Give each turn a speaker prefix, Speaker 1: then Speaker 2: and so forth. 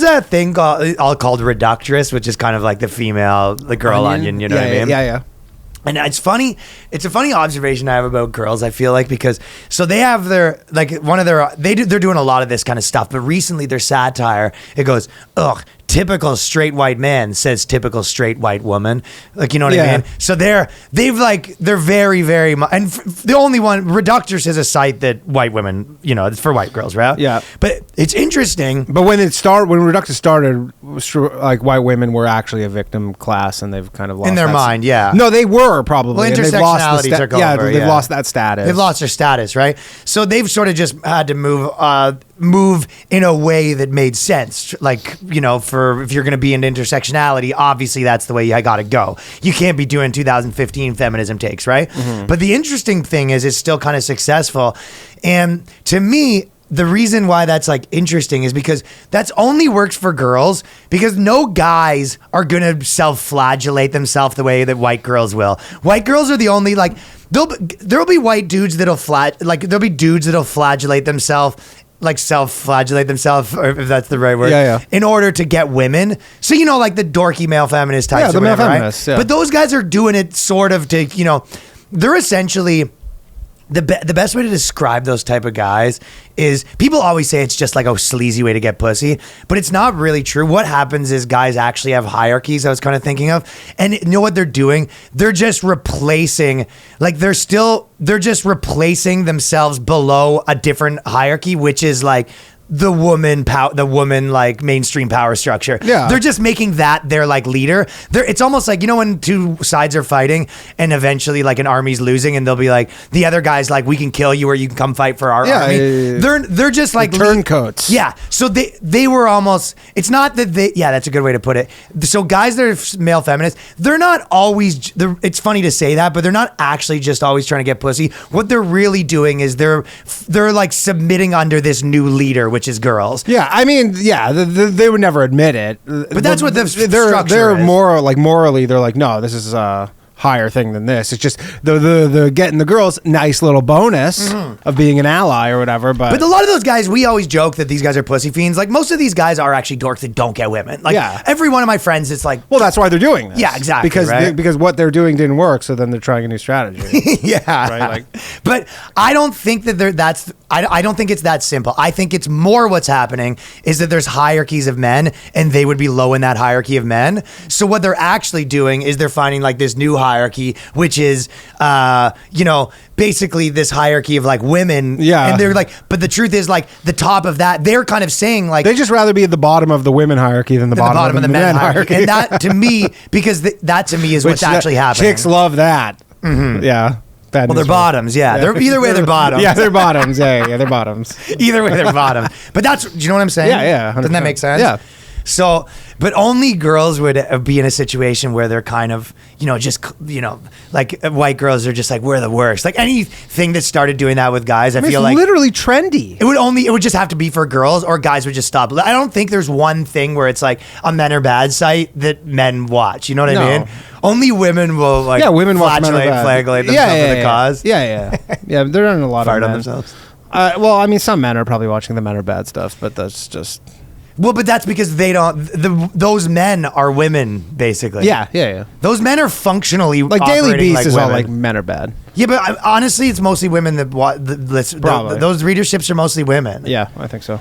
Speaker 1: There's a thing called reductress, which is kind of like the girl onion, you know what I mean?
Speaker 2: Yeah.
Speaker 1: And it's funny. It's a funny observation I have about girls. I feel like because they have they're doing a lot of this kind of stuff. But recently their satire, it goes, ugh, typical straight white man says typical straight white woman. Like, you know what I mean? So they're very, very much, and the only one, Reductress is a site that white women, it's for white girls, right?
Speaker 2: Yeah.
Speaker 1: But it's interesting.
Speaker 2: But when Reductress started, like white women were actually a victim class, and they've kind of lost
Speaker 1: in their mind, yeah.
Speaker 2: No, they were probably.
Speaker 1: Well, intersectionality took over.
Speaker 2: Yeah, they've lost that status.
Speaker 1: They've lost their status, right? So they've sort of just had to move in a way that made sense. Like, for if you're going to be in intersectionality, obviously that's the way I got to go. You can't be doing 2015 feminism takes, right? Mm-hmm. But the interesting thing is it's still kind of successful. And to me, the reason why that's like interesting is because that's only works for girls, because no guys are going to self-flagellate themselves the way that white girls will. White girls are the only, like, there'll be white dudes there'll be dudes that'll flagellate themselves, like self-flagellate themselves, or if that's the right word, in order to get women. So, like the dorky male feminist types,
Speaker 2: yeah, the
Speaker 1: whatever,
Speaker 2: male feminists,
Speaker 1: right?
Speaker 2: yeah.
Speaker 1: But those guys are doing it sort of to, they're essentially... The best way to describe those type of guys is, people always say it's just like a sleazy way to get pussy, but it's not really true. What happens is guys actually have hierarchies, I was kind of thinking of, and you know what they're doing? They're just replacing, like they're just replacing themselves below a different hierarchy, which is like the woman like mainstream power structure. Yeah. They're just making that their like leader. It's almost like, when two sides are fighting and eventually like an army's losing and they'll be like, the other guy's like, we can kill you or you can come fight for our army. Yeah. They're just like
Speaker 2: turncoats.
Speaker 1: Yeah. So they were almost, it's not that that's a good way to put it. So guys that are male feminists, they're not always, it's funny to say that, but they're not actually just always trying to get pussy. What they're really doing is they're like submitting under this new leader, which is girls.
Speaker 2: Yeah, I mean, they would never admit it.
Speaker 1: But that's what the structure
Speaker 2: they're
Speaker 1: is.
Speaker 2: more like morally, they're like, no, this is a higher thing than this. It's just the getting the girls nice little bonus of being an ally or whatever. But
Speaker 1: a lot of those guys, we always joke that these guys are pussy fiends. Like, most of these guys are actually dorks that don't get women. Like, every one of my friends, it's like,
Speaker 2: well, that's why they're doing this.
Speaker 1: Yeah, exactly.
Speaker 2: Because what they're doing didn't work, so then they're trying a new strategy.
Speaker 1: Yeah.
Speaker 2: Right. Like,
Speaker 1: but I don't think that I don't think it's that simple. I think it's more what's happening is that there's hierarchies of men and they would be low in that hierarchy of men. So what they're actually doing is they're finding like this new hierarchy, which is, basically this hierarchy of like women. Yeah. And they're like, but the truth is like the top of that, they're kind of saying like,
Speaker 2: they just rather be at the bottom of the women hierarchy than the bottom of the men hierarchy.
Speaker 1: And that to me, because that to me is what's actually happening.
Speaker 2: Chicks love that. Mm-hmm. Yeah.
Speaker 1: Well, they're bottoms, yeah. They're either way, they're bottoms.
Speaker 2: Yeah, they're bottoms. Yeah, they're bottoms.
Speaker 1: Either way, they're bottoms. But do you know what I'm saying?
Speaker 2: Yeah. 100%.
Speaker 1: Doesn't that make sense?
Speaker 2: Yeah.
Speaker 1: So, but only girls would be in a situation where they're kind of, like white girls are just like, we're the worst. Like anything that started doing that with guys, I feel like
Speaker 2: it's literally trendy.
Speaker 1: It would just have to be for girls, or guys would just stop. I don't think there's one thing where it's like a men are bad site that men watch. You know what I mean? Only women will like
Speaker 2: women
Speaker 1: flagellate themselves for the cause.
Speaker 2: Yeah. They're on a lot
Speaker 1: Fart
Speaker 2: of
Speaker 1: on
Speaker 2: men.
Speaker 1: themselves.
Speaker 2: Well, I mean, some men are probably watching the men are bad stuff, but that's just...
Speaker 1: Well, but that's because they don't. Those men are women, basically.
Speaker 2: Yeah.
Speaker 1: Those men are functionally
Speaker 2: like Daily Beast
Speaker 1: like
Speaker 2: is
Speaker 1: women.
Speaker 2: all like men are bad.
Speaker 1: Yeah, but honestly, it's mostly women that listen. Those readerships are mostly women.
Speaker 2: Yeah, I think so.